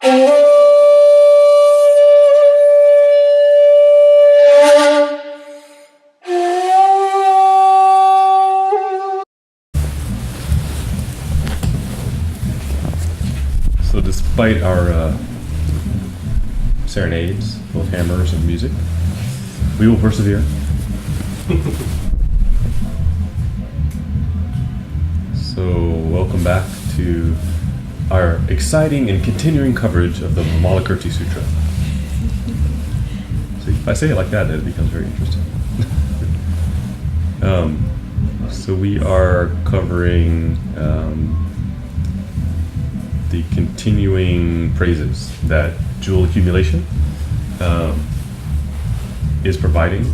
So despite our serenades, both hammers and music, we will persevere. So welcome back to our exciting and continuing coverage of the Vimalakirti Sutra. So if I say it like that, it becomes very interesting. So we are covering the continuing praises that jewel accumulation is providing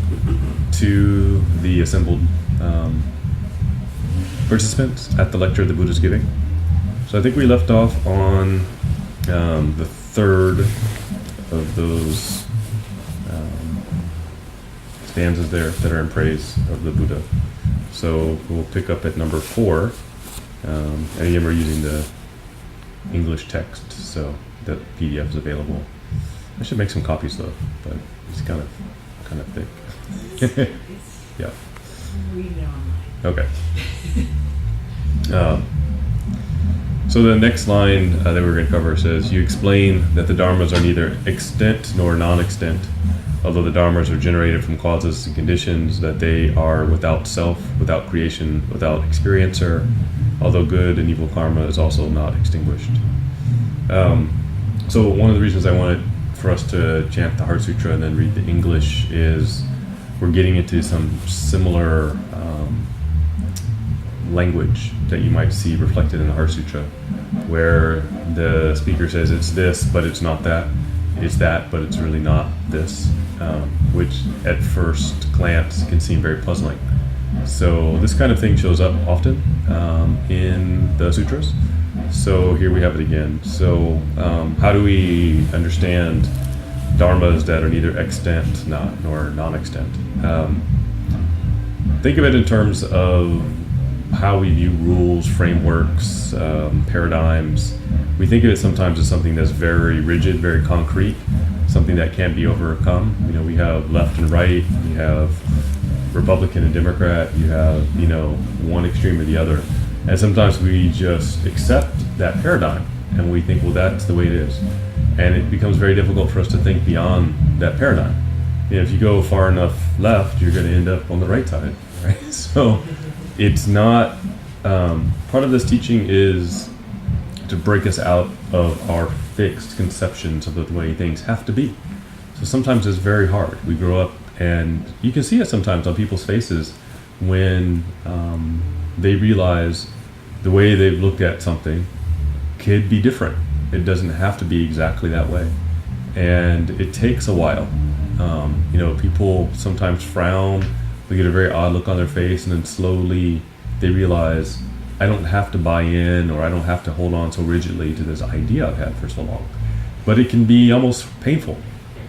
to the assembled participants at the lecture the Buddha is giving. So I think we left off on the third of those stanzas there that are in praise of the Buddha. So we'll pick up at number 4. And again, we're using the English text, so the PDF is available. I should make some copies though, but it's kind of thick. Yeah. Read it online. Okay. So the next line that we're going to cover says, "You explain that the dharmas are neither extent nor non-extent, although the dharmas are generated from causes and conditions, that they are without self, without creation, without experiencer, although good and evil karma is also not extinguished." So one of the reasons I wanted for us to chant the Heart Sutra and then read the English is we're getting into some similar language that you might see reflected in the Heart Sutra, where the speaker says it's this, but it's not that. It's that, but it's really not this, which at first glance can seem very puzzling. So this kind of thing shows up often in the sutras. So here we have it again. So how do we understand dharmas that are neither extant nor non-extent? Think of it in terms of how we view rules, frameworks, paradigms. We think of it sometimes as something that's very rigid, very concrete, something that can't be overcome. You know, we have left and right, we have Republican and Democrat, you have, one extreme or the other. And sometimes we just accept that paradigm and we think, well, that's the way it is. And it becomes very difficult for us to think beyond that paradigm. If you go far enough left, you're going to end up on the right side, right? So it's not, part of this teaching is to break us out of our fixed conceptions of the way things have to be. So sometimes it's very hard. We grow up and you can see it sometimes on people's faces when they realize the way they've looked at something could be different. It doesn't have to be exactly that way. And it takes a while. People sometimes frown, they get a very odd look on their face, and then slowly they realize, I don't have to buy in, or I don't have to hold on so rigidly to this idea I've had for so long. But it can be almost painful.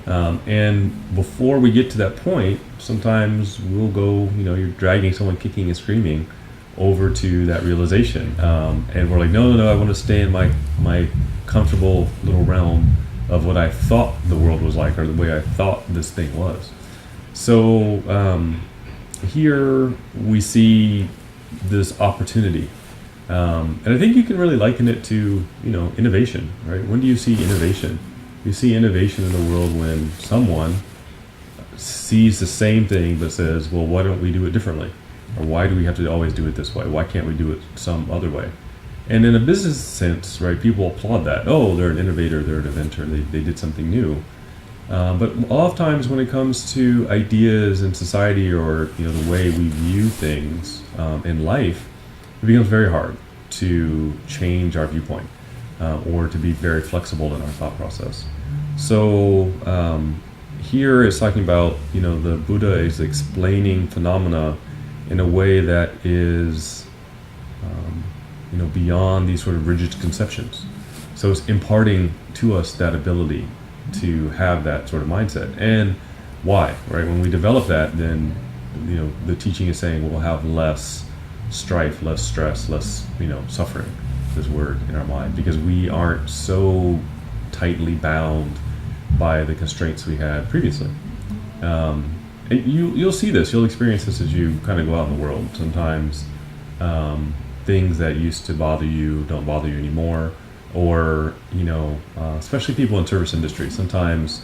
And before we get to that point, sometimes we'll go, you're dragging someone kicking and screaming over to that realization. And we're like, no, I want to stay in my comfortable little realm of what I thought the world was like, or the way I thought this thing was. So here we see this opportunity. And I think you can really liken it to, innovation, right? When do you see innovation? You see innovation in the world when someone sees the same thing but says, well, why don't we do it differently? Or why do we have to always do it this way? Why can't we do it some other way? And in a business sense, right, people applaud that. Oh, they're an innovator, they're an inventor, they did something new. But oftentimes when it comes to ideas in society, or the way we view things in life, it becomes very hard to change our viewpoint or to be very flexible in our thought process. So here it's talking about, the Buddha is explaining phenomena in a way that is beyond these sort of rigid conceptions. So it's imparting to us that ability to have that sort of mindset. And why, right? When we develop that, then the teaching is saying we'll have less strife, less stress, less suffering, this word, in our mind, because we aren't so tightly bound by the constraints we had previously. And you'll see this, you'll experience this as you kind of go out in the world. Sometimes things that used to bother you don't bother you anymore, or especially people in service industry. Sometimes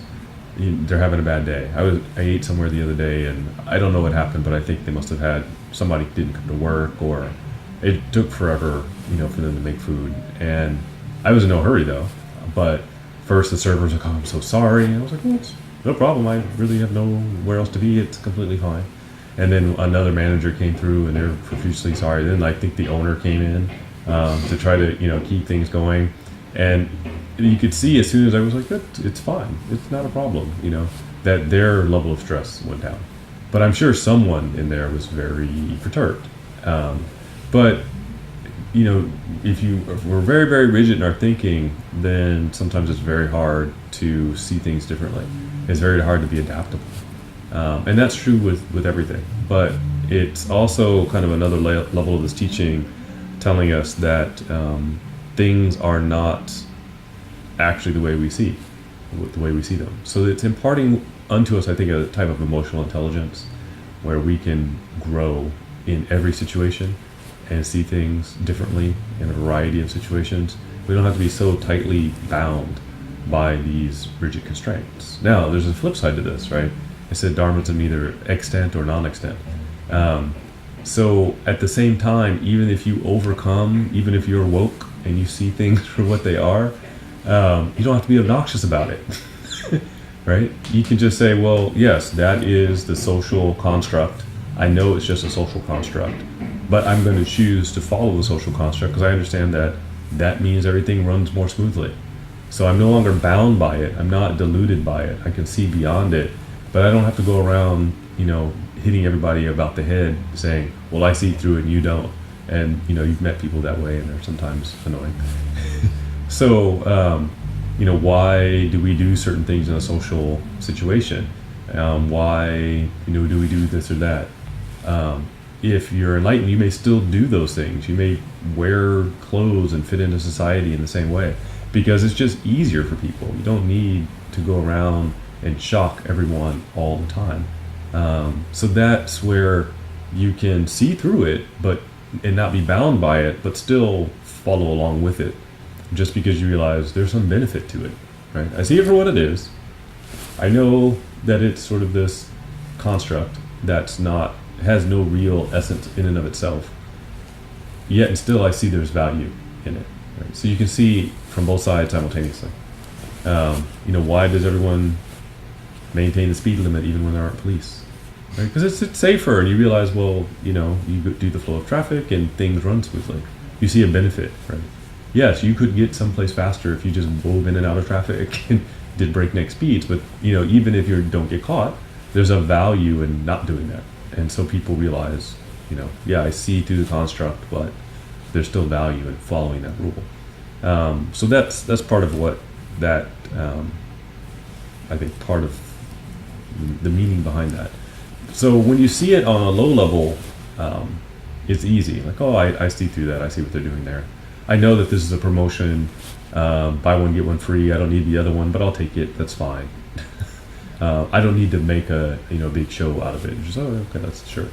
they're having a bad day. I ate somewhere the other day, and I don't know what happened, but I think they must have had somebody didn't come to work, or it took forever, for them to make food. And I was in no hurry though. But first the server was like, "Oh, I'm so sorry." And I was like, "Well, it's no problem. I really have nowhere else to be. It's completely fine." And then another manager came through, and they're profusely sorry. Then I think the owner came in to try to keep things going, and you could see as soon as I was like, "It's fine. It's not a problem." That their level of stress went down. But I'm sure someone in there was very perturbed. But if we're very, very rigid in our thinking, then sometimes it's very hard to see things differently. It's very hard to be adaptable. And that's true with everything. But it's also kind of another level of this teaching telling us that things are not actually the way we see them. So it's imparting unto us, I think, a type of emotional intelligence where we can grow in every situation and see things differently in a variety of situations. We don't have to be so tightly bound by these rigid constraints. Now, there's a flip side to this, right? I said Dharma's in either extant or non-extant. So at the same time, even if you overcome, even if you're woke and you see things for what they are, you don't have to be obnoxious about it, right? You can just say, well, yes, that is the social construct. I know it's just a social construct, but I'm going to choose to follow the social construct because I understand that means everything runs more smoothly. So I'm no longer bound by it. I'm not deluded by it. I can see beyond it, but I don't have to go around, hitting everybody about the head saying, well, I see through it and you don't. And, you've met people that way and they're sometimes annoying. So, why do we do certain things in a social situation? Why, do we do this or that? If you're enlightened, you may still do those things. You may wear clothes and fit into society in the same way because it's just easier for people. You don't need to go around and shock everyone all the time. So that's where you can see through it, and not be bound by it, but still follow along with it, just because you realize there's some benefit to it, right? I see it for what it is. I know that it's sort of this construct has no real essence in and of itself. Yet and still, I see there's value in it. Right? So you can see from both sides simultaneously. Why does everyone maintain the speed limit even when there aren't police? Right? Because it's safer, and you realize, well, you do the flow of traffic and things run smoothly. You see a benefit, right? Yes, you could get someplace faster if you just wove in and out of traffic and did breakneck speeds, but even if you don't get caught, there's a value in not doing that. And so people realize, I see through the construct, but there's still value in following that rule. So that's part of what that, I think, part of the meaning behind that. So when you see it on a low level, it's easy. Like, oh, I see through that. I see what they're doing there. I know that this is a promotion, buy one, get one free. I don't need the other one, but I'll take it. That's fine. I don't need to make a big show out of it. Just, okay, that's sure.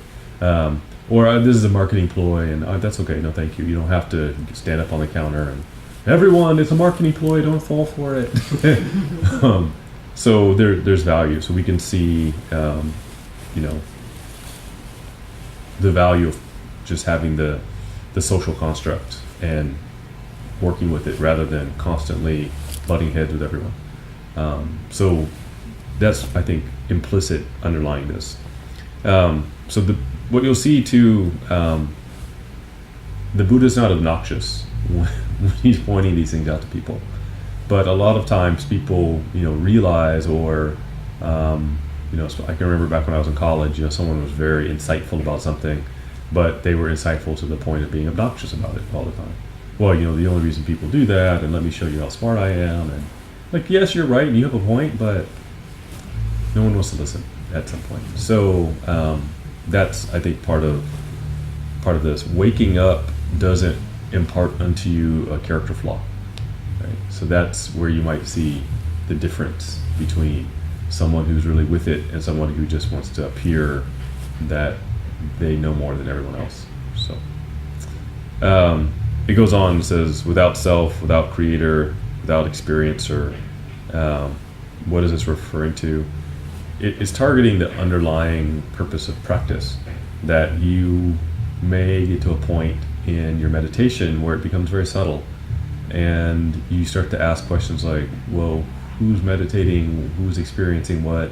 Or this is a marketing ploy, and that's okay. No, thank you. You don't have to stand up on the counter and everyone, it's a marketing ploy. Don't fall for it. So there's value. So we can see, the value of just having the social construct and working with it rather than constantly butting heads with everyone. So that's, I think, implicit underlying this. So what you'll see too, the Buddha's not obnoxious when he's pointing these things out to people, but a lot of times people, realize, or so I can remember back when I was in college, someone was very insightful about something, but they were insightful to the point of being obnoxious about it all the time. Well, the only reason people do that, and let me show you how smart I am, and like, yes, you're right, and you have a point, but no one wants to listen at some point. So that's, I think, part of this. Waking up doesn't impart unto you a character flaw. Right? right? So that's where you might see the difference between someone who's really with it and someone who just wants to appear that they know more than everyone else. So it goes on and says, without self, without creator, without experiencer. What is this referring to? It's targeting the underlying purpose of practice, that you may get to a point in your meditation where it becomes very subtle, and you start to ask questions like, well, who's meditating, who's experiencing what?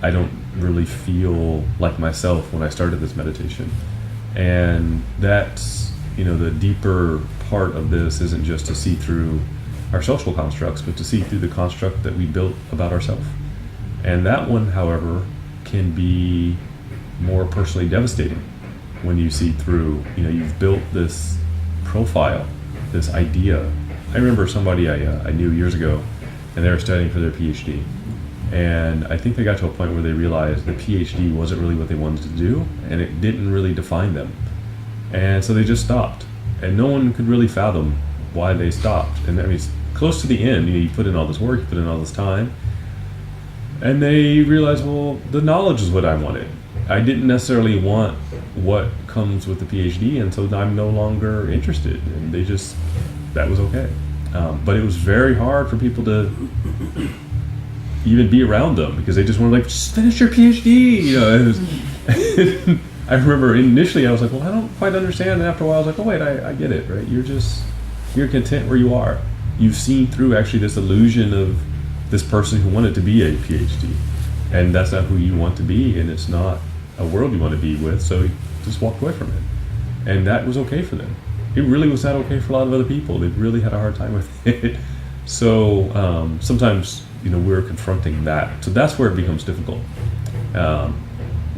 I don't really feel like myself when I started this meditation. And that's, the deeper part of this isn't just to see through our social constructs, but to see through the construct that we built about ourselves. And that one, however, can be more personally devastating when you see through, you've built this profile, this idea. I remember somebody I knew years ago, and they were studying for their PhD. And I think they got to a point where they realized the PhD wasn't really what they wanted to do, and it didn't really define them. And so they just stopped. And no one could really fathom why they stopped. And I mean, it's close to the end, you put in all this work, you put in all this time, and they realized, well, the knowledge is what I wanted. I didn't necessarily want what comes with the PhD, and so I'm no longer interested. And that was okay. But it was very hard for people to even be around them, because they just wanted, just finish your PhD. I remember initially I was like, well, I don't quite understand. And after a while I was like, oh wait, I get it, right? You're content where you are. You've seen through actually this illusion of this person who wanted to be a PhD, and that's not who you want to be, and it's not a world you want to be with, so you just walked away from it. And that was okay for them. It really was not okay for a lot of other people. They really had a hard time with it. So sometimes, we're confronting that. So that's where it becomes difficult.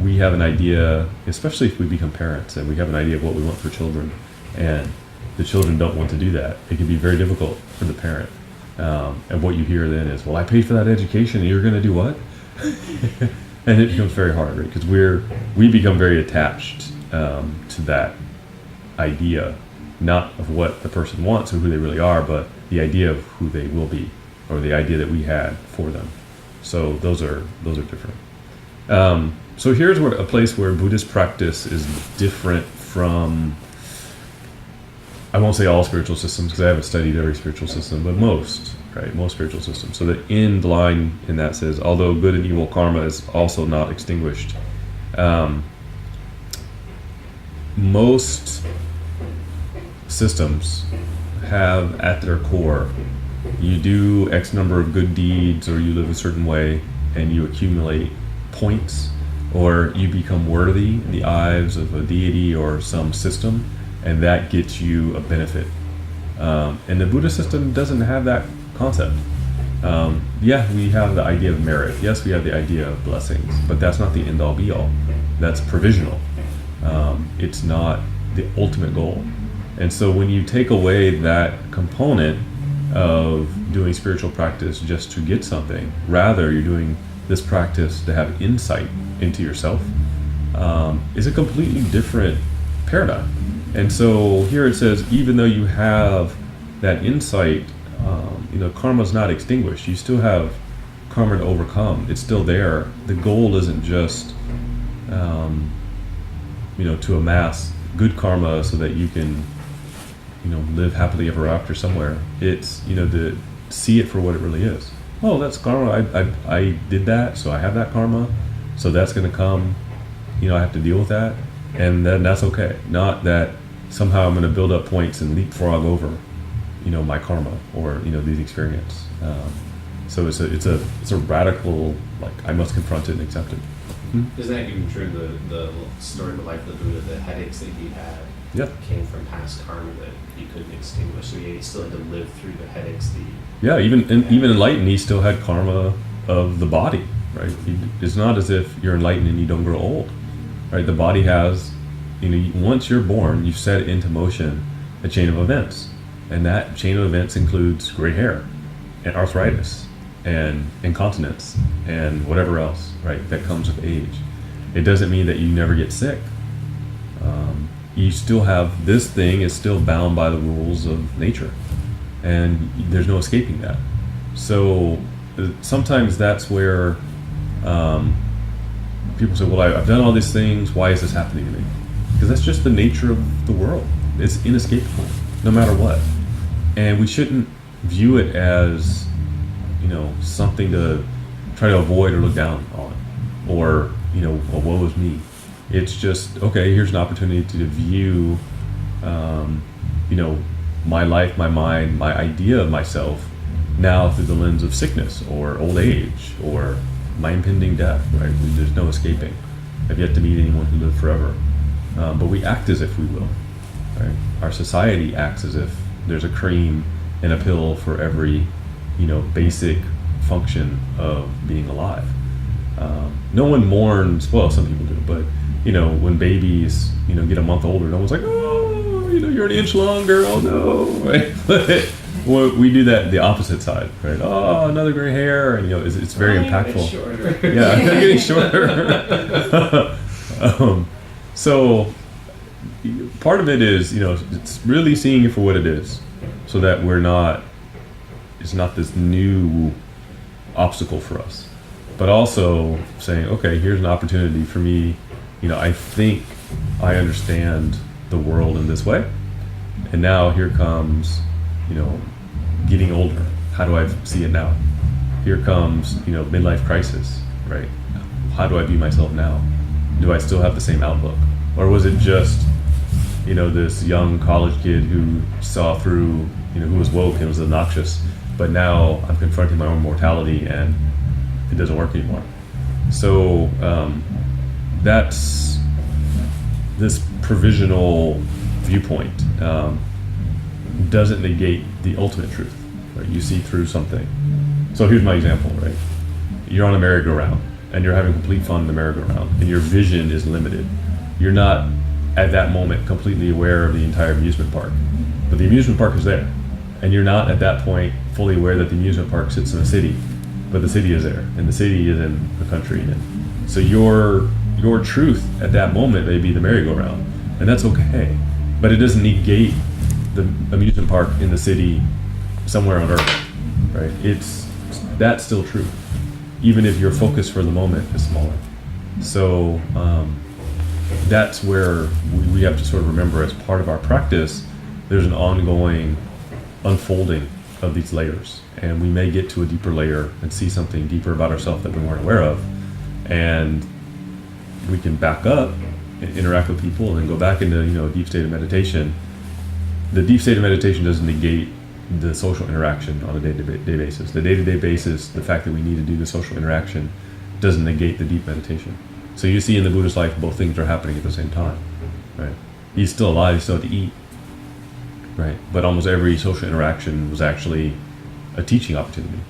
We have an idea, especially if we become parents, and we have an idea of what we want for children, and the children don't want to do that. It can be very difficult for the parent. And what you hear then is, well, I paid for that education, and you're going to do what? And it becomes very hard, right? Because we become very attached to that idea, not of what the person wants or who they really are, but the idea of who they will be, or the idea that we had for them. So those are different. So here's a place where Buddhist practice is different from, I won't say all spiritual systems, because I haven't studied every spiritual system, but most spiritual systems. So the end line in that says, although good and evil karma is also not extinguished. Most systems have at their core, you do X number of good deeds, or you live a certain way, and you accumulate points, or you become worthy in the eyes of a deity or some system, and that gets you a benefit. And the Buddhist system doesn't have that concept. We have the idea of merit. Yes, we have the idea of blessings, but that's not the end-all be-all. That's provisional. It's not the ultimate goal. And so when you take away that component of doing spiritual practice just to get something, rather you're doing this practice to have insight into yourself, is a completely different paradigm. And so here it says, even though you have that insight, karma's not extinguished. You still have karma to overcome. It's still there. The goal isn't just, to amass good karma so that you can, live happily ever after somewhere. It's, to see it for what it really is. Oh, that's karma. I did that, so I have that karma. So that's going to come. I have to deal with that, and then that's okay. Not that somehow I'm going to build up points and leapfrog over, my karma or these experience. So it's a radical, I must confront it and accept it. Isn't that even true in the story of the life of the Buddha? The headaches that he had came from past karma that he couldn't extinguish. So he still had to live through the headaches. Even enlightened, he still had karma of the body, right? It's not as if you're enlightened and you don't grow old, right? The body has, once you're born, you set into motion a chain of events, and that chain of events includes gray hair, and arthritis, and incontinence, and whatever else, right? That comes with age. It doesn't mean that you never get sick. You still have, this thing is still bound by the rules of nature. and there's no escaping that. So sometimes that's where people say, well, I've done all these things, why is this happening to me? Because that's just the nature of the world. It's inescapable, no matter what. And we shouldn't view it as, something to try to avoid or look down on, or, well, woe is me. It's just, okay, here's an opportunity to view, my life, my mind, my idea of myself now through the lens of sickness or old age or my impending death, right? There's no escaping. I've yet to meet anyone who lived forever. But we act as if we will, right? Our society acts as if there's a cream and a pill for every, basic function of being alive. No one mourns, well, some people do, but, when babies, get a month older, no one's like, oh, you're an inch longer, oh no, right? Well, we do that the opposite side, right? Oh, another gray hair, and it's very impactful. Yeah, I'm getting shorter. So part of it is, it's really seeing it for what it is, so that it's not this new obstacle for us, but also saying, okay, here's an opportunity for me. I think I understand the world in this way, and now here comes, getting older. How do I see it now? Here comes, midlife crisis, right? How do I view myself now? Do I still have the same outlook? Or was it just, this young college kid who saw through, who was woke and was obnoxious, but now I'm confronting my own mortality and it doesn't work anymore. So that's this provisional viewpoint doesn't negate the ultimate truth, right? You see through something. So here's my example, right? You're on a merry-go-round and you're having complete fun in the merry-go-round and your vision is limited. You're not at that moment completely aware of the entire amusement park, but the amusement park is there, and you're not at that point fully aware that the amusement park sits in a city, but the city is there and the city is in the country. And so your truth at that moment may be the merry-go-round, and that's okay, but it doesn't negate the amusement park in the city somewhere on earth, right? That's still true, even if your focus for the moment is smaller. So that's where we have to sort of remember, as part of our practice, there's an ongoing unfolding of these layers, and we may get to a deeper layer and see something deeper about ourselves that we weren't aware of, and we can back up and interact with people and then go back into a deep state of meditation. The deep state of meditation doesn't negate the social interaction on a day-to-day basis. The day-to-day basis, the fact that we need to do the social interaction doesn't negate the deep meditation. So you see in the Buddhist life, both things are happening at the same time, right? He's still alive, he still had to eat, right? But almost every social interaction was actually a teaching opportunity.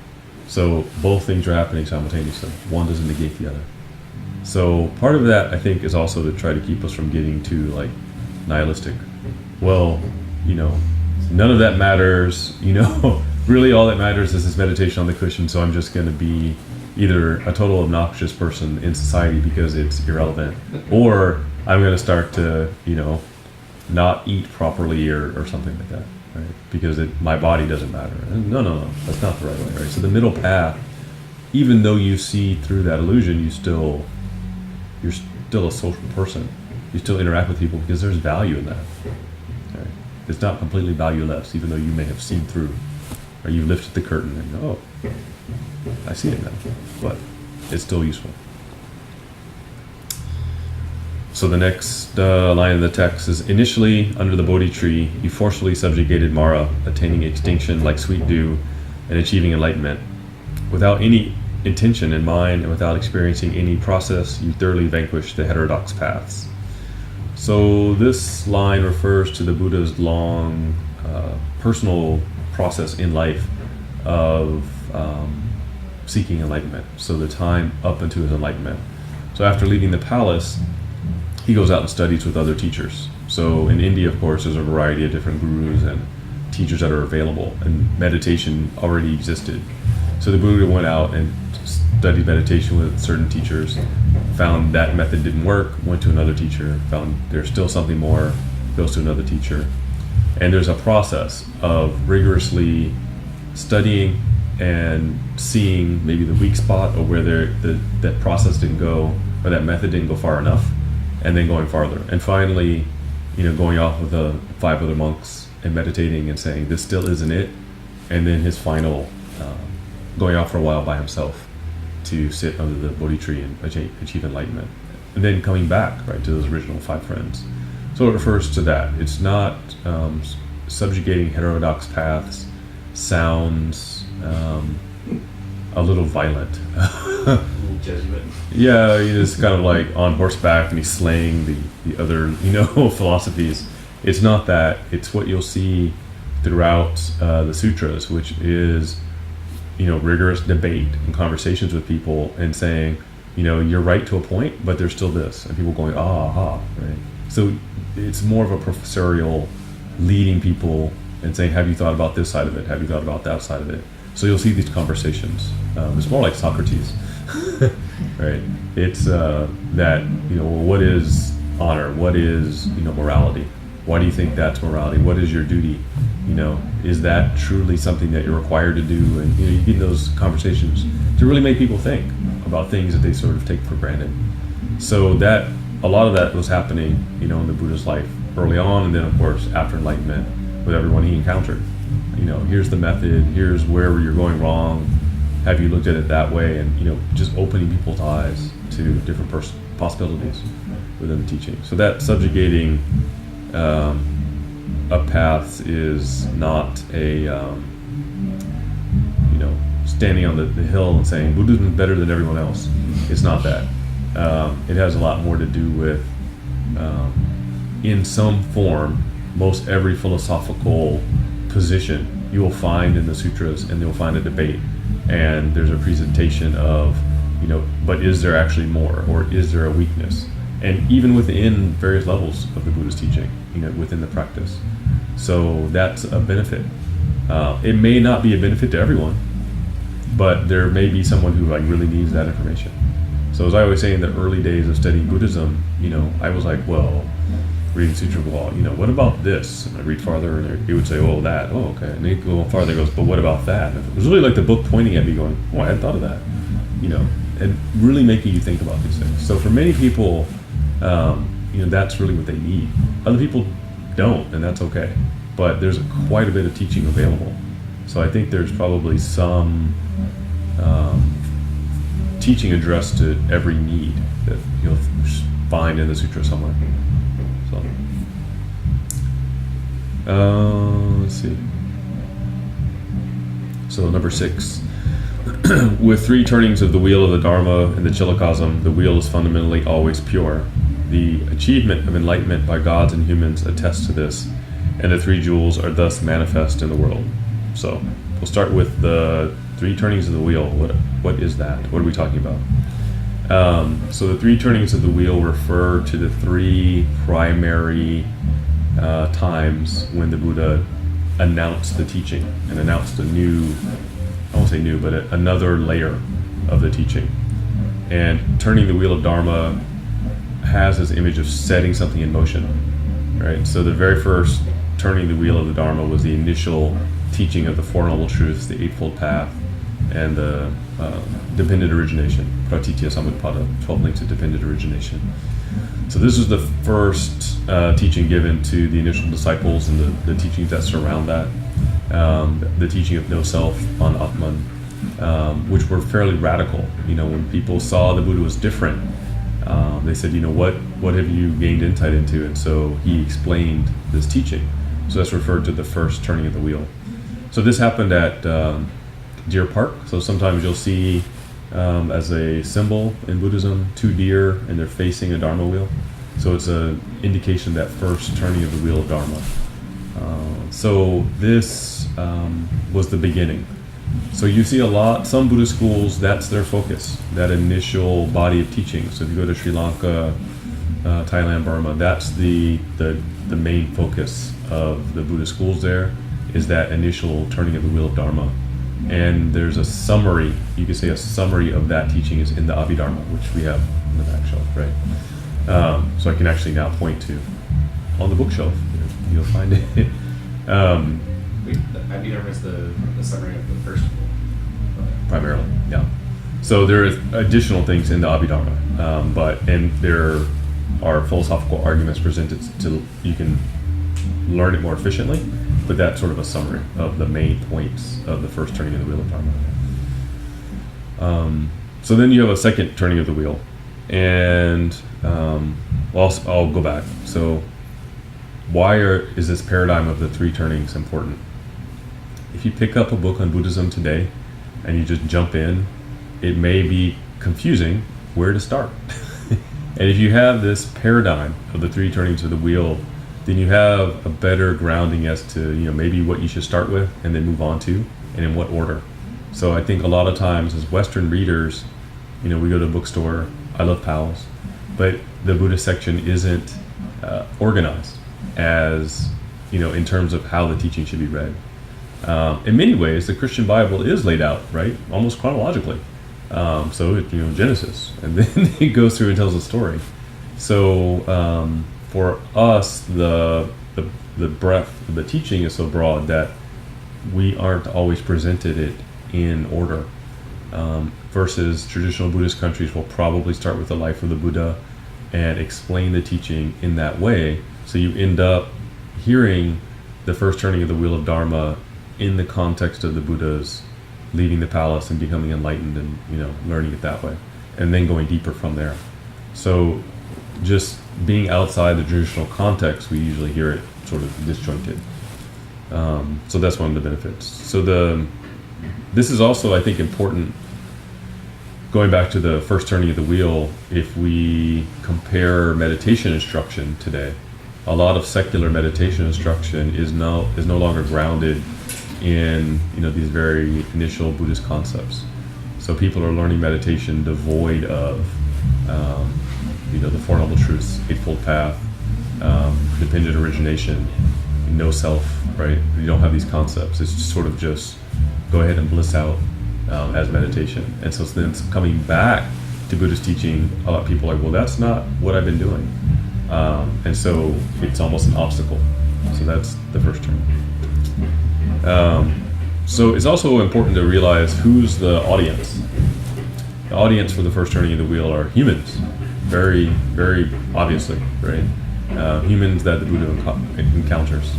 So both things are happening simultaneously. One doesn't negate the other. So part of that, I think, is also to try to keep us from getting too nihilistic. Well, none of that matters, really all that matters is this meditation on the cushion, so I'm just going to be either a total obnoxious person in society because it's irrelevant, or I'm going to start to, not eat properly or something like that, right? Because my body doesn't matter. No, that's not the right way, right? So the middle path, even though you see through that illusion, you're still a social person. You still interact with people because there's value in that. Right? It's not completely valueless, even though you may have seen through, or you lifted the curtain and go, oh, I see it now, but it's still useful. So the next line of the text is, initially, under the Bodhi tree, you forcefully subjugated Mara, attaining extinction like sweet dew and achieving enlightenment. Without any intention in mind and without experiencing any process, you thoroughly vanquished the heterodox paths. So this line refers to the Buddha's long personal process in life of seeking enlightenment. So the time up into his enlightenment. So after leaving the palace, he goes out and studies with other teachers. So in India, of course, there's a variety of different gurus and teachers that are available, and meditation already existed. So the Buddha went out and studied meditation with certain teachers, found that method didn't work, went to another teacher, found there's still something more, goes to another teacher. And there's a process of rigorously studying and seeing maybe the weak spot, or where that process didn't go, or that method didn't go far enough, and then going farther. And finally, going off with the 5 other monks and meditating and saying, this still isn't it. And then his final, going off for a while by himself to sit under the Bodhi tree and achieve enlightenment. And then coming back, right, to those original 5 friends. So it refers to that. It's not subjugating heterodox paths, sounds a little violent. Jesuit. Yeah, he's kind of like on horseback and he's slaying the other, philosophies. It's not that. It's what you'll see throughout the sutras, which is, rigorous debate and conversations with people and saying, you're right to a point, but there's still this. And people going, right? So it's more of a professorial leading people and saying, have you thought about this side of it? Have you thought about that side of it? So you'll see these conversations. It's more like Socrates, right? It's that, what is honor? What is, morality? Why do you think that's morality? What is your duty? Is that truly something that you're required to do? And, you get those conversations to really make people think about things that they sort of take for granted. So that, a lot of that was happening, in the Buddha's life early on, and then of course after enlightenment with everyone he encountered. Here's the method, here's where you're going wrong, have you looked at it that way, and just opening people's eyes to different possibilities within the teaching. So that subjugating a path is not a standing on the hill and saying Buddhism is better than everyone else. It's not that. It has a lot more to do with, in some form, most every philosophical position you will find in the sutras, and you'll find a debate, and there's a presentation of, but is there actually more, or is there a weakness? And even within various levels of the Buddha's teaching, within the practice. So that's a benefit. It may not be a benefit to everyone, but there may be someone who really needs that information. So as I always say, in the early days of studying Buddhism, I was like, well, reading Sutra Wall, what about this? And I read farther, and he would say, oh, that, oh, okay. And then he'd go farther, goes, but what about that? And it was really like the book pointing at me going, oh, I hadn't thought of that, and really making you think about these things. So for many people, that's really what they need. Other people don't, and that's okay. But there's quite a bit of teaching available. So I think there's probably some teaching addressed to every need that you'll find in the sutra somewhere. So, let's see. So number 6. With 3 turnings of the wheel of the Dharma and the Chilakasam, the wheel is fundamentally always pure. The achievement of enlightenment by gods and humans attests to this, and the 3 jewels are thus manifest in the world. So we'll start with the 3 turnings of the wheel. What is that? What are we talking about? So the 3 turnings of the wheel refer to the 3 primary times when the Buddha announced the teaching and announced a new, I won't say new, but another layer of the teaching. And turning the wheel of Dharma has this image of setting something in motion, right? So the very first turning the wheel of the Dharma was the initial teaching of the Four Noble Truths, the Eightfold Path, and the dependent origination, Pratitya Samutpada, 12 links of dependent origination. So this is the first teaching given to the initial disciples, and the teachings that surround that, the teaching of no self on Atman, which were fairly radical. When people saw the Buddha was different, they said, what have you gained insight into? And so he explained this teaching. So that's referred to the first turning of the wheel. So this happened at Deer Park. So sometimes you'll see as a symbol in Buddhism 2 deer, and they're facing a Dharma wheel. So it's an indication that first turning of the wheel of Dharma. So this was the beginning. So you see some Buddhist schools, that's their focus, that initial body of teaching. So if you go to Sri Lanka, Thailand, Burma, that's the main focus of the Buddhist schools there, is that initial turning of the wheel of Dharma. And there's a summary, you could say a summary of that teaching is in the Abhidharma, which we have on the back shelf, right? So I can actually now point to, on the bookshelf, you'll find it. Wait, the Abhidharma is the summary of the first rule. Primarily, yeah. So there is additional things in the Abhidharma, and there are philosophical arguments presented to you can learn it more efficiently, but that's sort of a summary of the main points of the first turning of the wheel of Dharma. So then you have a second turning of the wheel, and I'll go back. So why is this paradigm of the three turnings important? If you pick up a book on Buddhism today and you just jump in, it may be confusing where to start. And if you have this paradigm of the three turnings of the wheel, then you have a better grounding as to maybe what you should start with and then move on to, and in what order. So I think a lot of times as Western readers, we go to a bookstore. I love Powell's, but the Buddhist section isn't organized as in terms of how the teaching should be read. In many ways, the Christian Bible is laid out right, almost chronologically. So Genesis, and then it goes through and tells a story. So for us, the breadth of the teaching is so broad that we aren't always presented it in order. Versus traditional Buddhist countries will probably start with the life of the Buddha and explain the teaching in that way. So you end up hearing the first turning of the wheel of Dharma in the context of the Buddha's leaving the palace and becoming enlightened and learning it that way, and then going deeper from there. So just being outside the traditional context, we usually hear it sort of disjointed. So that's one of the benefits. So this is also, I think, important. Going back to the first turning of the wheel, if we compare meditation instruction today, a lot of secular meditation instruction is no longer grounded in these very initial Buddhist concepts. So people are learning meditation devoid of the Four Noble Truths, Eightfold Path, dependent origination, no self, right? You don't have these concepts. It's just sort of just go ahead and bliss out as meditation. And so then coming back to Buddhist teaching, a lot of people are like, well, that's not what I've been doing. And so it's almost an obstacle. So that's the first turn. So it's also important to realize who's the audience. The audience for the first turning of the wheel are humans, very, very obviously, right? Humans that the Buddha encounters.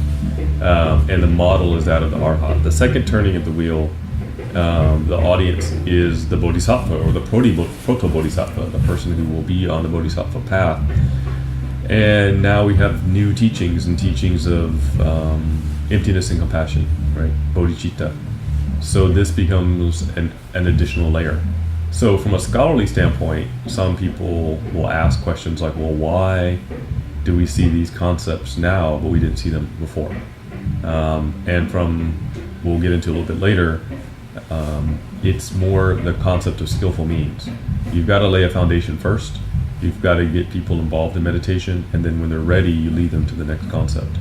And the model is that of the Arhat. The second turning of the wheel, the audience is the Bodhisattva, or the Proto-Bodhisattva, the person who will be on the Bodhisattva path. And now we have new teachings of emptiness and compassion, right? Bodhicitta. So this becomes an additional layer. So from a scholarly standpoint, some people will ask questions like, well, why do we see these concepts now, but we didn't see them before? And we'll get into a little bit later, it's more the concept of skillful means. You've got to lay a foundation first. You've got to get people involved in meditation, and then when they're ready, you lead them to the next concept.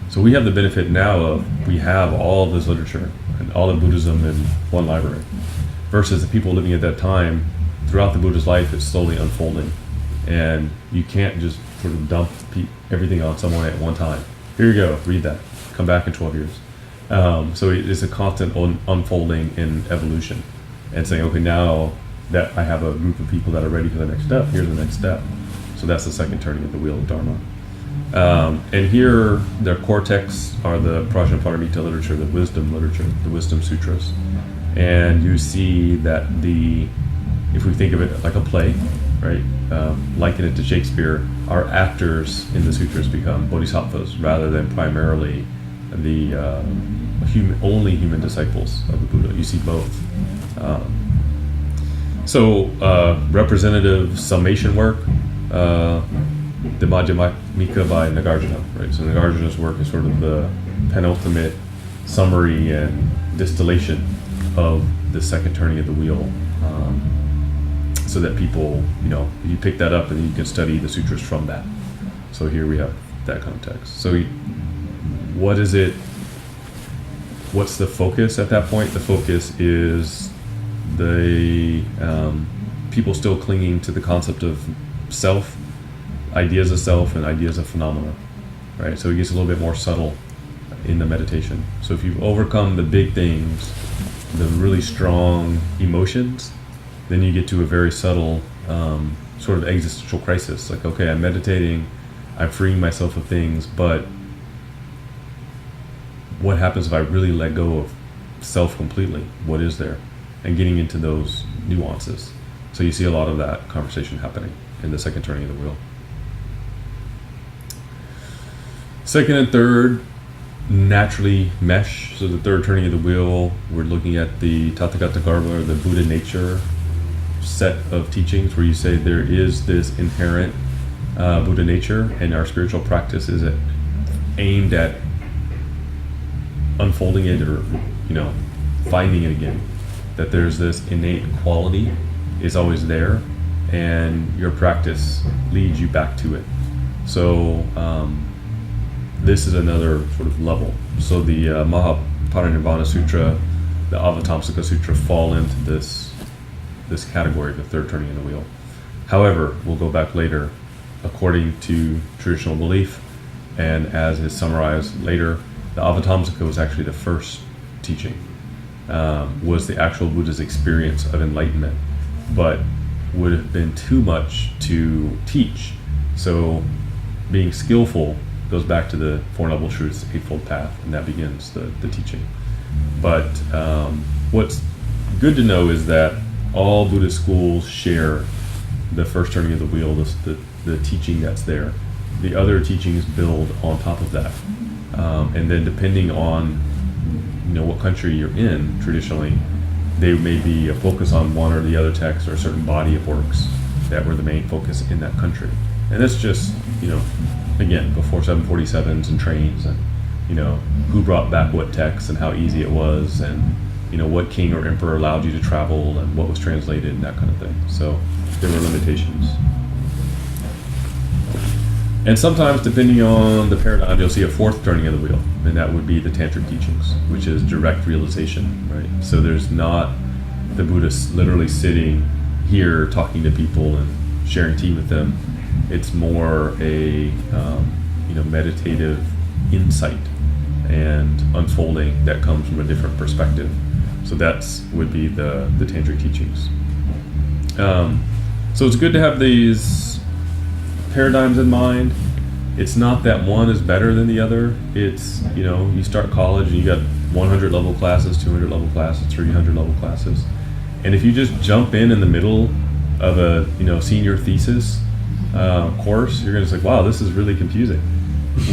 So we have the benefit now of we have all of this literature and all of Buddhism in one library, versus the people living at that time. Throughout the Buddha's life, it's slowly unfolding, and you can't just sort of dump everything on someone at one time. Here you go, read that. Come back in 12 years. So it is a constant unfolding in evolution, and saying, okay, now that I have a group of people that are ready for the next step, here's the next step. So that's the second turning of the wheel of Dharma. And here, their core texts are the Prajnaparamita literature, the wisdom sutras. And you see that if we think of it like a play, right, liken it to Shakespeare, our actors in the sutras become bodhisattvas rather than primarily the only human disciples of the Buddha. You see both. So representative summation work, the Madhyamika by Nagarjuna, right? So Nagarjuna's work is sort of the penultimate summary and distillation of the second turning of the wheel, so that people, you pick that up and then you can study the sutras from that. So here we have that context. So what is it? What's the focus at that point? The focus is the people still clinging to the concept of self, ideas of self, and ideas of phenomena, right? So it gets a little bit more subtle in the meditation. So if you've overcome the big things, the really strong emotions, then you get to a very subtle sort of existential crisis. Like, okay, I'm meditating, I'm freeing myself of things, but what happens if I really let go of self completely? What is there? And getting into those nuances. So you see a lot of that conversation happening in the second turning of the wheel. Second and third naturally mesh. So the third turning of the wheel, we're looking at the Tathagata Garbha, or the Buddha nature set of teachings, where you say there is this inherent Buddha nature, and our spiritual practice is aimed at unfolding it, or finding it again. That there's this innate quality is always there, and your practice leads you back to it. So this is another sort of level. So the Mahaparinirvana Sutra, the Avatamsaka Sutra fall into this category of the third turning of the wheel. However, we'll go back later, according to traditional belief, and as is summarized later, the Avatamsaka was actually the first teaching, was the actual Buddha's experience of enlightenment, but would have been too much to teach. So being skillful goes back to the Four Noble Truths, Eightfold Path, and that begins the teaching. But what's good to know is that all Buddhist schools share the first turning of the wheel, the teaching that's there. The other teachings build on top of that. And then depending on what country you're in, traditionally, they may be a focus on one or the other text, or a certain body of works that were the main focus in that country. And that's just, again, before 747s and trains, and who brought back what text and how easy it was, and what king or emperor allowed you to travel and what was translated and that kind of thing. So there were limitations. And sometimes, depending on the paradigm, you'll see a fourth turning of the wheel, and that would be the tantric teachings, which is direct realization, right? So there's not the Buddhist literally sitting here talking to people and sharing tea with them. It's more a meditative insight and unfolding that comes from a different perspective. So that's would be the tantric teachings. So it's good to have these paradigms in mind. It's not that one is better than the other. It's, you start college and you got 100 level classes, 200 level classes, 300 level classes. And if you just jump in the middle of a, senior thesis course, you're going to say, wow, this is really confusing.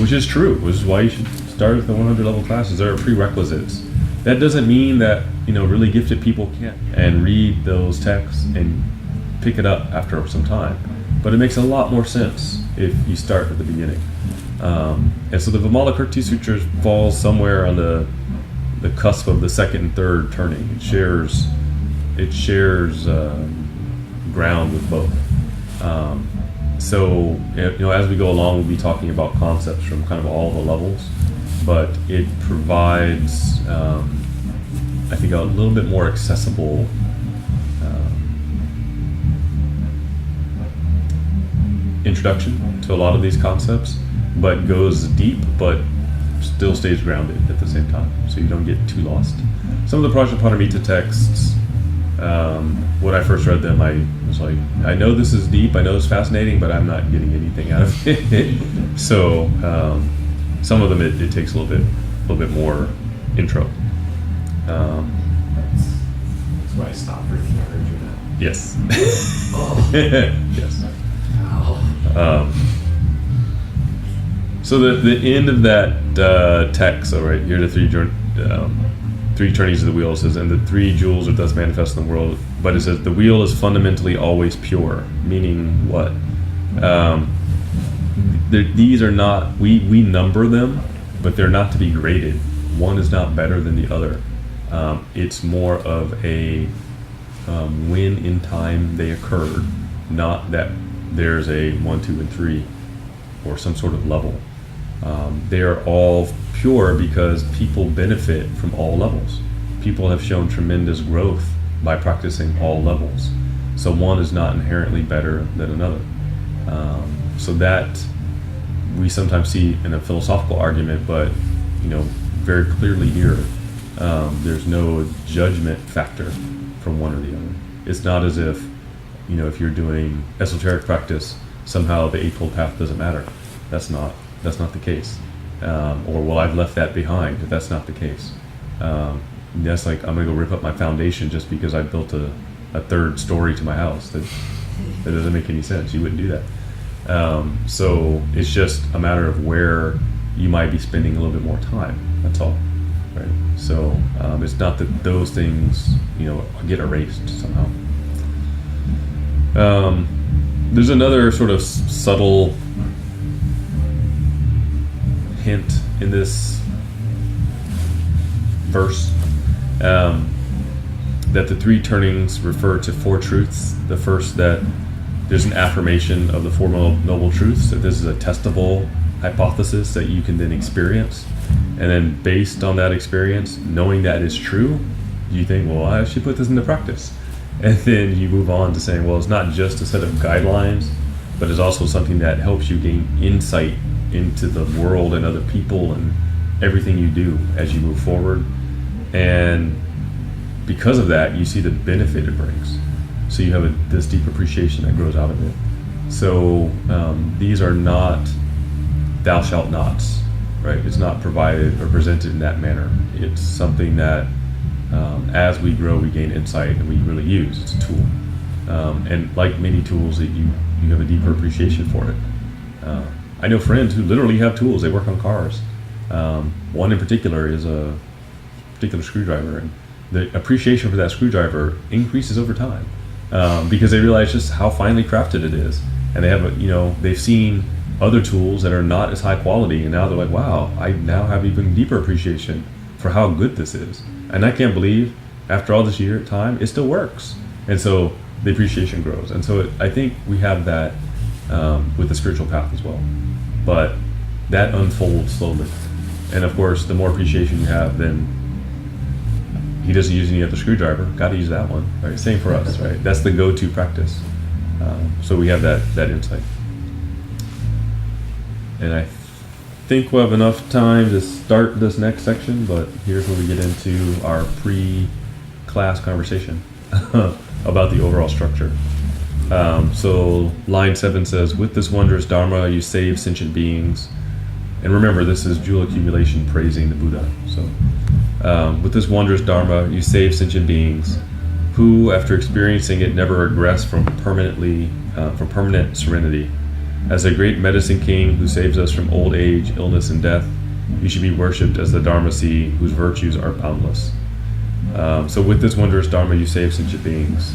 Which is true, which is why you should start with the 100 level classes. There are prerequisites. That doesn't mean that, really gifted people can't and read those texts and pick it up after some time. But it makes a lot more sense if you start at the beginning. And so the Vimalakirti Sutra falls somewhere on the cusp of the second and third turning. It shares ground with both. So as we go along, we'll be talking about concepts from kind of all the levels, but it provides, I think, a little bit more accessible introduction to a lot of these concepts, but goes deep, but still stays grounded at the same time, so you don't get too lost. Some of the Prajnaparamita texts, when I first read them, I was like, I know this is deep, I know it's fascinating, but I'm not getting anything out of it. So some of them it takes a little bit more intro. That's why I stopped reading Arjuna. Yes. Oh. Yes. Ow. So the end of that text, all right, here are the three turnings of the wheel. It says, and the three jewels are thus manifest in the world. But it says the wheel is fundamentally always pure, meaning what? These are not, we number them, but they're not to be graded. One is not better than the other. It's more of a when in time they occurred, not that there's a 1, 2, and 3 or some sort of level. They are all pure because people benefit from all levels. People have shown tremendous growth by practicing all levels. So one is not inherently better than another. So that we sometimes see in a philosophical argument, but very clearly here. There's no judgment factor from one or the other. It's not as if, if you're doing esoteric practice, somehow the Eightfold Path doesn't matter. That's not the case. Or, well, I've left that behind. That's not the case. That's like, I'm going to go rip up my foundation just because I built a third story to my house. That doesn't make any sense. You wouldn't do that. So it's just a matter of where you might be spending a little bit more time. That's all. Right? So it's not that those things, get erased somehow. There's another sort of subtle hint in this verse, that the three turnings refer to four truths. The first, that there's an affirmation of the Four Noble Truths, that this is a testable hypothesis that you can then experience. And then based on that experience, knowing that is true, you think, well, I should put this into practice. And then you move on to saying, well, it's not just a set of guidelines, but it's also something that helps you gain insight into the world and other people and everything you do as you move forward. And because of that, you see the benefit it brings. So you have this deep appreciation that grows out of it. So these are not thou shalt nots, right? It's not provided or presented in that manner. It's something that as we grow, we gain insight and we really use. It's a tool. And like many tools, that you have a deeper appreciation for it. I know friends who literally have tools. They work on cars. One in particular is a particular screwdriver, and the appreciation for that screwdriver increases over time because they realize just how finely crafted it is, and they have they've seen other tools that are not as high quality, and now they're like, wow, I now have even deeper appreciation for how good this is, and I can't believe after all this time it still works. And so the appreciation grows, and so I think we have that with the spiritual path as well, but that unfolds slowly. And of course, the more appreciation you have, then he doesn't use any other screwdriver. Got to use that one. Right? Same for us, right? That's the go-to practice. So we have that insight. And I think we'll have enough time to start this next section, but here's where we get into our pre-class conversation about the overall structure. So line 7 says, with this wondrous Dharma, you save sentient beings. And remember, this is jewel accumulation praising the Buddha. So with this wondrous Dharma, you save sentient beings who, after experiencing it, never regress from permanent serenity. As a great medicine king who saves us from old age, illness, and death, you should be worshipped as the Dharma sea whose virtues are boundless. So with this wondrous Dharma, you save sentient beings.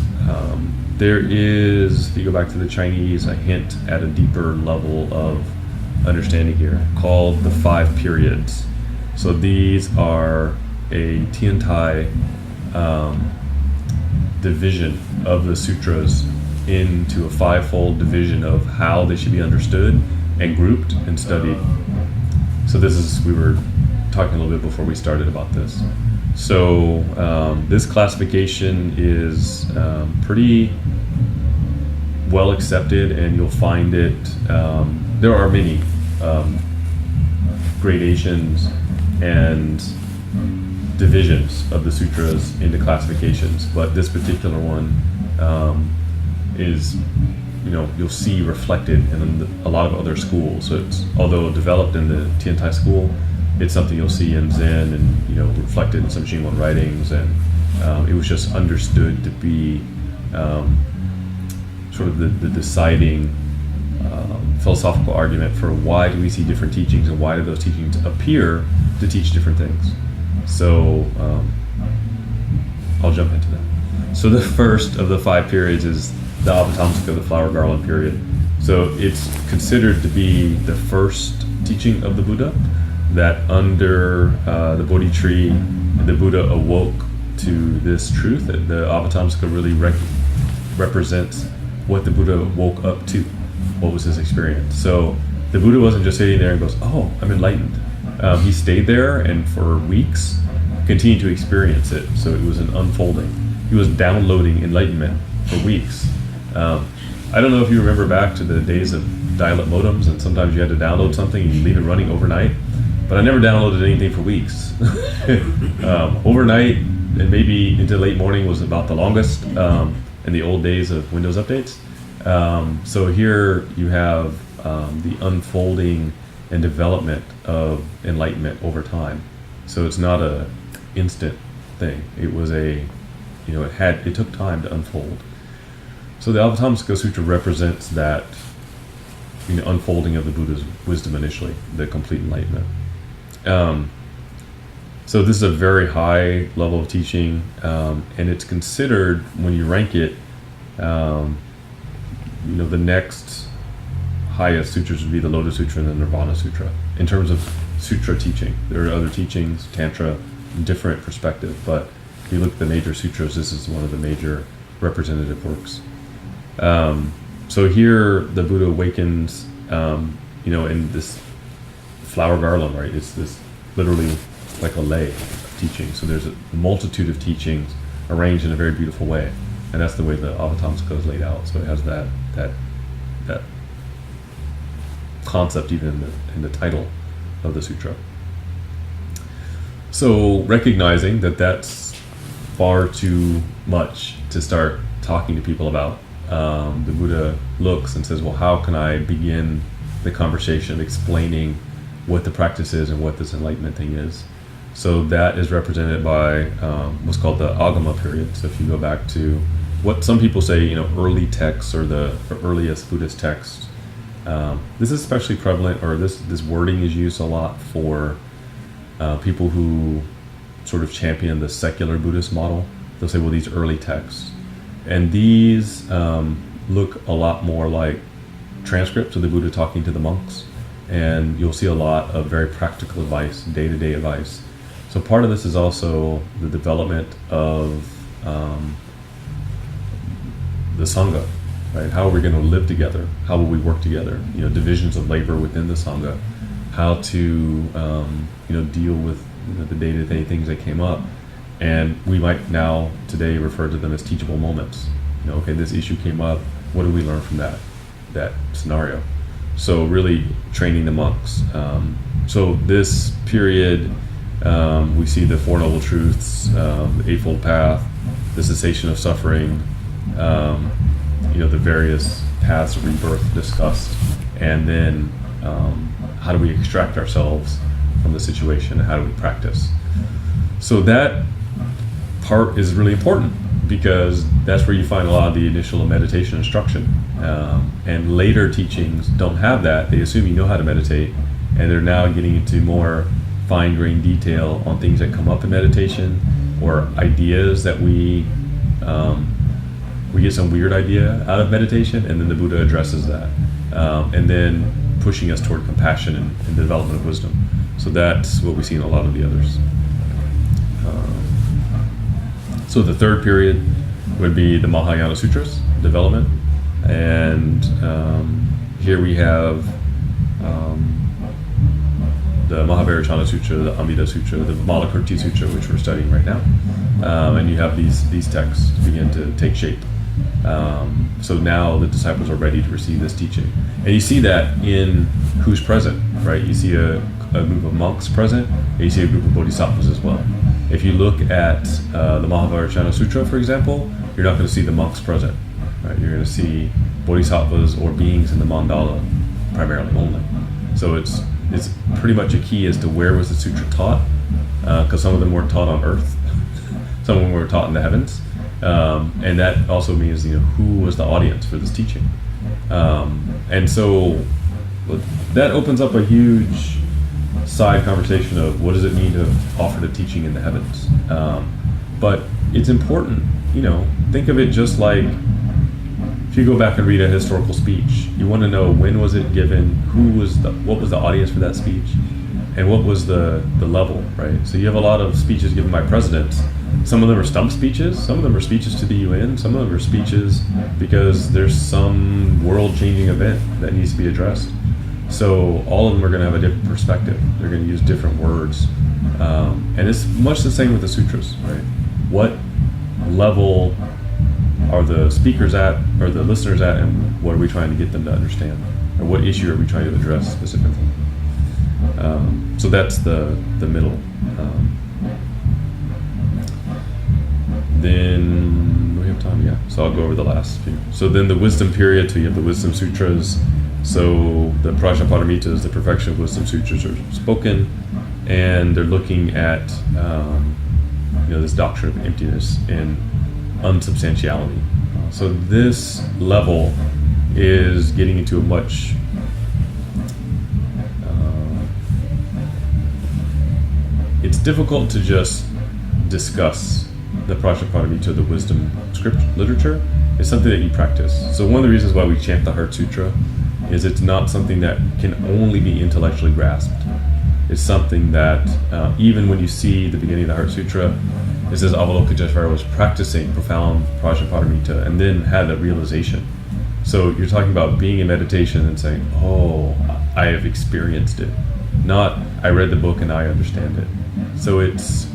There is, if you go back to the Chinese, a hint at a deeper level of understanding here called the 5 periods. So these are a Tiantai division of the sutras into a 5-fold division of how they should be understood and grouped and studied. So we were talking a little bit before we started about this. So this classification is pretty well accepted, and you'll find it, there are many gradations and divisions of the sutras into classifications, but this particular one is, you'll see reflected in a lot of other schools. So it's, although developed in the Tiantai school, it's something you'll see in Zen and reflected in some Xinguang writings, and it was just understood to be sort of the deciding philosophical argument for why do we see different teachings and why do those teachings appear to teach different things. So I'll jump into that. So the first of the 5 periods is the Avatamsaka, the flower garland period. So it's considered to be the first teaching of the Buddha, that under the Bodhi tree, the Buddha awoke to this truth, that the Avatamsaka really represents what the Buddha woke up to, what was his experience. So the Buddha wasn't just sitting there and goes, oh, I'm enlightened. He stayed there and for weeks continued to experience it. So it was an unfolding. He was downloading enlightenment for weeks. I don't know if you remember back to the days of dial-up modems, and sometimes you had to download something and you leave it running overnight. but I never downloaded anything for weeks. Overnight and maybe into late morning was about the longest in the old days of Windows updates. So here you have the unfolding and development of enlightenment over time. So it's not a instant thing. It was it took time to unfold. So the Avatamsaka Sutra represents that unfolding of the Buddha's wisdom initially, the complete enlightenment. So this is a very high level of teaching, and it's considered, when you rank it, the next highest sutras would be the Lotus Sutra and the Nirvana Sutra in terms of sutra teaching. There are other teachings, Tantra, different perspective, but if you look at the major sutras, this is one of the major representative works. So here the Buddha awakens, in this flower garland, right? It's this literally like a lei of teaching. So there's a multitude of teachings arranged in a very beautiful way, and that's the way the Avatamsaka is laid out. So it has that concept even in the title of the sutra. So recognizing that that's far too much to start talking to people about, the Buddha looks and says, well, how can I begin the conversation explaining what the practice is and what this enlightenment thing is? So that is represented by what's called the Agama period. So if you go back to what some people say, early texts or the earliest Buddhist texts, this is especially prevalent, or this wording is used a lot for people who sort of champion the secular Buddhist model. They'll say, well, these early texts. And these look a lot more like transcripts of the Buddha talking to the monks. And you'll see a lot of very practical advice, day-to-day advice. So part of this is also the development of the Sangha, right? How are we going to live together? How will we work together? Divisions of labor within the Sangha. How to, deal with the day-to-day things that came up. And we might now today refer to them as teachable moments. Okay, this issue came up. What do we learn from that scenario? So really training the monks. So this period, we see the Four Noble Truths, the Eightfold Path, the cessation of suffering, the various paths of rebirth discussed, and then how do we extract ourselves from the situation, and how do we practice? So that part is really important, because that's where you find a lot of the initial meditation instruction. And later teachings don't have that. They assume you know how to meditate, and they're now getting into more fine-grained detail on things that come up in meditation, or ideas that we get some weird idea out of meditation, and then the Buddha addresses that, and then pushing us toward compassion and the development of wisdom. So that's what we see in a lot of the others. So the third period would be the Mahayana Sutras development, and here we have the Mahavajrayana Sutra, the Amida Sutra, the Vimalakirti Sutra, which we're studying right now, and you have these texts begin to take shape. So now the disciples are ready to receive this teaching, and you see that in who's present, right? You see a group of monks present, and you see a group of bodhisattvas as well. If you look at the Mahavajrayana Sutra, for example, you're not going to see the monks present, right? You're going to see bodhisattvas or beings in the mandala primarily only. So it's pretty much a key as to where was the sutra taught, because some of them weren't taught on earth, some of them were taught in the heavens, and that also means who was the audience for this teaching, and so that opens up a huge side conversation of what does it mean to offer the teaching in the heavens. But it's important, think of it just like if you go back and read a historical speech, you want to know when was it given, what was the audience for that speech, and what was the level, right? So you have a lot of speeches given by presidents. Some of them are stump speeches, some of them are speeches to the UN, some of them are speeches because there's some world-changing event that needs to be addressed. So all of them are going to have a different perspective. They're going to use different words. And it's much the same with the sutras, right? What level are the speakers at, or the listeners at, and what are we trying to get them to understand? Or what issue are we trying to address specifically? So that's the middle. Then we have time, yeah. So I'll go over the last few. So then the wisdom period. So you have the wisdom sutras. So the Prajnaparamitas, the perfection of wisdom sutras, are spoken, and they're looking at this doctrine of emptiness and unsubstantiality. So this level is getting into a much it's difficult to just discuss the Prajnaparamita, the wisdom script literature. It's something that you practice. So one of the reasons why we chant the Heart Sutra is it's not something that can only be intellectually grasped. It's something that even when you see the beginning of the Heart Sutra, it says Avalokiteshvara was practicing profound Prajnaparamita and then had a realization. So you're talking about being in meditation and saying, oh, I have experienced it. Not, I read the book and I understand it. So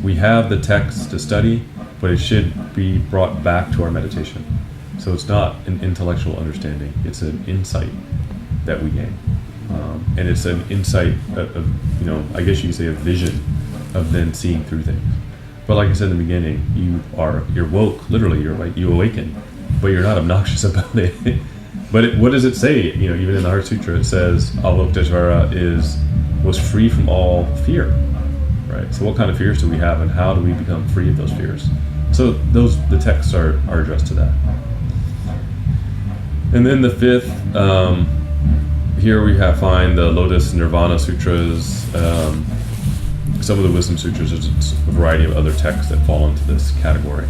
we have the text to study, but it should be brought back to our meditation. So it's not an intellectual understanding, it's an insight that we gain. And it's an insight of, I guess you could say a vision of then seeing through things. But like I said in the beginning, you're woke, literally, you awaken, but you're not obnoxious about it. But what does it say? Even in the Heart Sutra, it says Avalokiteshvara was free from all fear. Right. So what kind of fears do we have, and how do we become free of those fears? So the texts are addressed to that. And then the fifth, here we find the Lotus Nirvana Sutras, some of the Wisdom Sutras. There's a variety of other texts that fall into this category.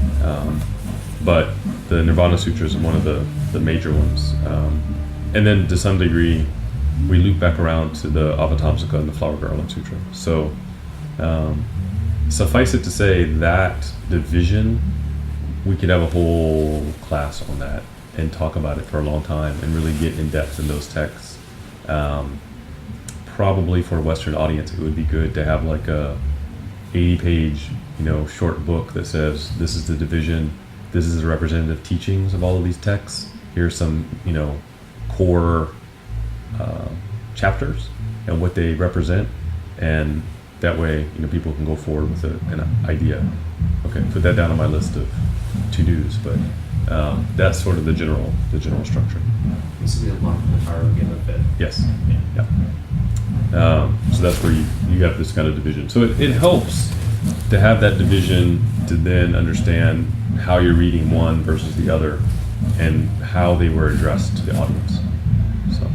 But the Nirvana Sutra is one of the major ones. And then to some degree, we loop back around to the Avatamsaka and the Flower Garland Sutra. So suffice it to say that division, we could have a whole class on that and talk about it for a long time and really get in depth in those texts. Probably for a Western audience, it would be good to have like a 80-page, short book that says this is the division, this is the representative teachings of all of these texts. Here's some, core chapters and what they represent, and that way, people can go forward with an idea. Okay, put that down on my list of to-dos, but that's sort of the general structure. This would be a lot of the again a bit. Yes. Yeah. So that's where you have this kind of division. So it helps to have that division to then understand how you're reading one versus the other and how they were addressed to the audience. So.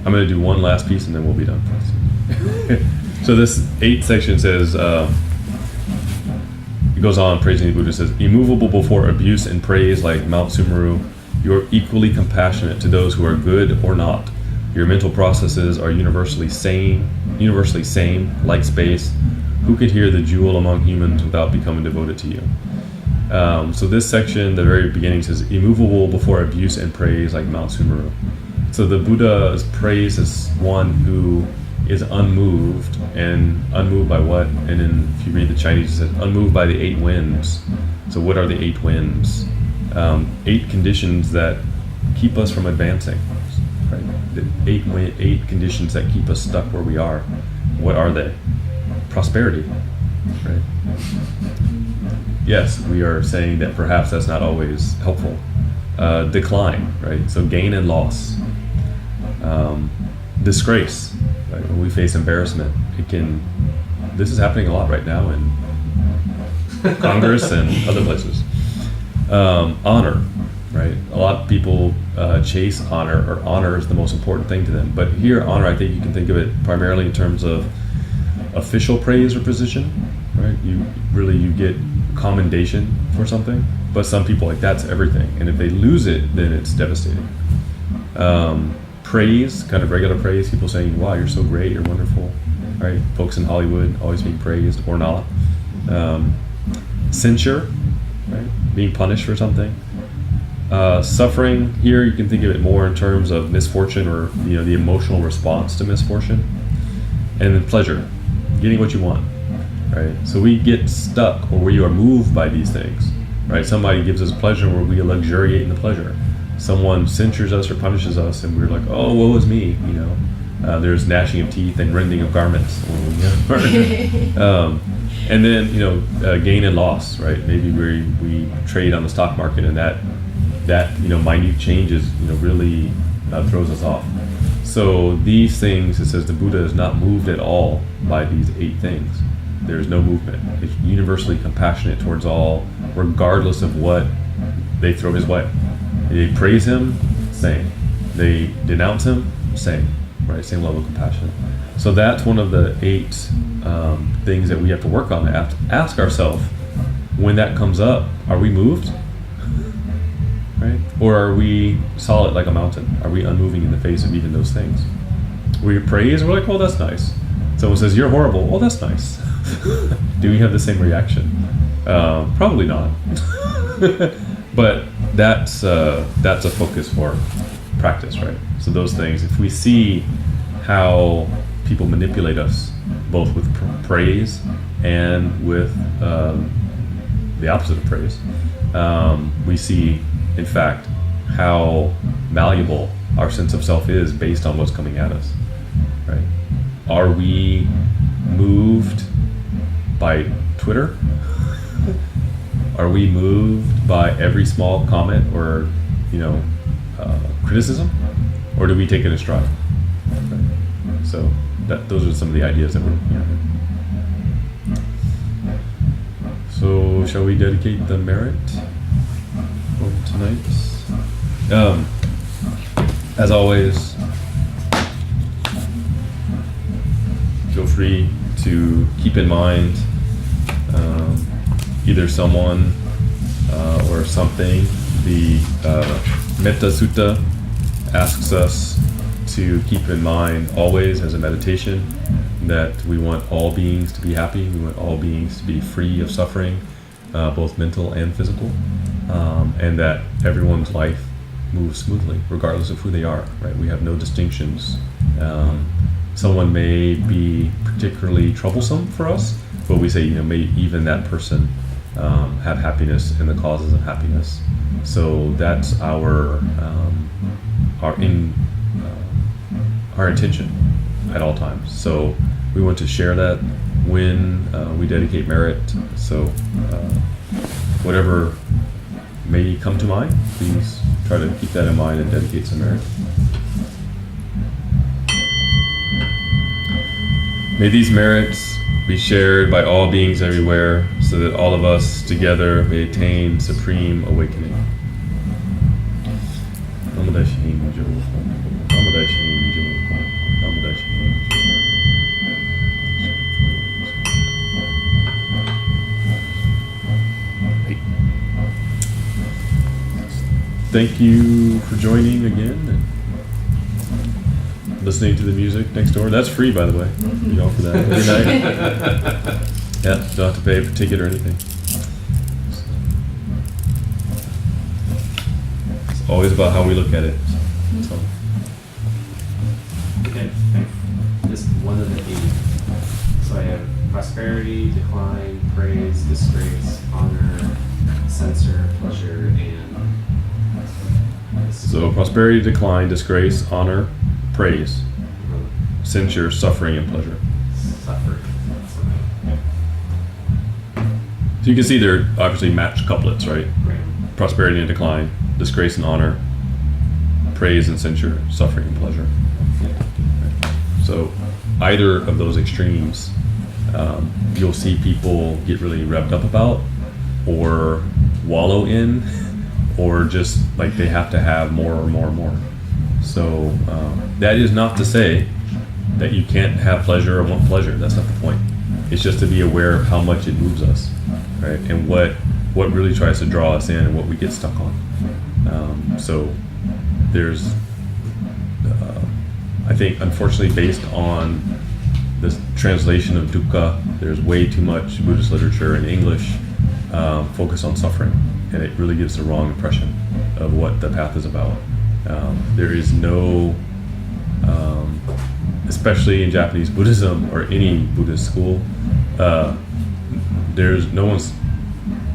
I'm going to do one last piece and then we'll be done. So this 8th section says, it goes on praising the Buddha, says, immovable before abuse and praise like Mount Sumeru, you are equally compassionate to those who are good or not. Your mental processes are universally sane, like space. Who could hear the jewel among humans without becoming devoted to you? So this section, the very beginning, says, immovable before abuse and praise like Mount Sumeru. So the Buddha is praised as one who is unmoved, and unmoved by what? And then if you read the Chinese, it says unmoved by the 8 winds. So what are the 8 winds? 8 conditions that keep us from advancing. Right? The 8 conditions that keep us stuck where we are. What are they? Prosperity. Right? Yes, we are saying that perhaps that's not always helpful. Decline, right? So gain and loss. Disgrace, right? When we face embarrassment, this is happening a lot right now in Congress and other places. Honor, right? A lot of people chase honor, or honor is the most important thing to them. But here, honor, I think you can think of it primarily in terms of official praise or position, right? You get commendation for something, but some people, that's everything. And if they lose it, then it's devastating. Praise, kind of regular praise, people saying, wow, you're so great, you're wonderful, right? Folks in Hollywood always being praised or not. Censure, right? Being punished for something. Suffering, here you can think of it more in terms of misfortune, or the emotional response to misfortune. And then pleasure, getting what you want, right? So we get stuck, or we are moved by these things, right? Somebody gives us pleasure where we luxuriate in the pleasure. someone censures us or punishes us, and we're like, oh, woe is me, you know. There's gnashing of teeth and rending of garments. And then, you know, gain and loss, right? Maybe we trade on the stock market, and that you know, minute changes, you know, really throws us off. So these things, it says the Buddha is not moved at all by these 8 things. There's no movement. It's universally compassionate towards all, regardless of what they throw his way. They praise him, same. They denounce him, same. Right, same level of compassion. So that's one of the 8 things that we have to work on. Ask ourselves, when that comes up, are we moved? Right? Or are we solid like a mountain? Are we unmoving in the face of even those things? We praise, we're like, oh, that's nice. Someone says, you're horrible. Oh, that's nice. Do we have the same reaction? Probably not. But that's a focus for practice, right? So those things, if we see how people manipulate us, both with praise and with the opposite of praise, we see, in fact, how malleable our sense of self is based on what's coming at us, right? Are we moved by Twitter? Are we moved by every small comment or, you know, criticism, or do we take it in stride? Right. So those are some of the ideas that we're looking at. So shall we dedicate the merit for tonight? As always, feel free to keep in mind either someone or something. The Metta Sutta asks us to keep in mind always as a meditation that we want all beings to be happy, we want all beings to be free of suffering, both mental and physical, and that everyone's life moves smoothly regardless of who they are, right? We have no distinctions. Someone may be particularly troublesome for us, but we say, you know, may even that person have happiness and the causes of happiness. So that's our intention at all times. So we want to share that when we dedicate merit. So whatever may come to mind, please try to keep that in mind and dedicate some merit. May these merits be shared by all beings everywhere, so that all of us together may attain supreme awakening. Thank you for joining again and listening to the music next door. That's free, by the way. We offer that every night. Yeah, don't have to pay for a ticket or anything. It's always about how we look at it. So. Okay, just one of the themes. So I have prosperity, decline, praise, disgrace, honor, censor, pleasure, and so prosperity, decline, disgrace, honor, praise, censure, suffering, and pleasure. Suffering. So you can see they're obviously matched couplets, right? Right. Prosperity and decline, disgrace and honor, praise and censure, suffering and pleasure. Right. So either of those extremes, you'll see people get really revved up about, or wallow in, or just like they have to have more or more and more. So that is not to say that you can't have pleasure or want pleasure. That's not the point. It's just to be aware of how much it moves us, right? And what really tries to draw us in and what we get stuck on. So there's, I think, unfortunately, based on this translation of dukkha, there's way too much Buddhist literature in English focus on suffering. And it really gives the wrong impression of what the path is about. There is no, especially in Japanese Buddhism or any Buddhist school,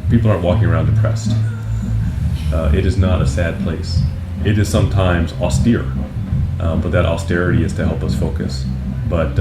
people aren't walking around depressed. It is not a sad place. it is sometimes austere, but that austerity is to help us focus. But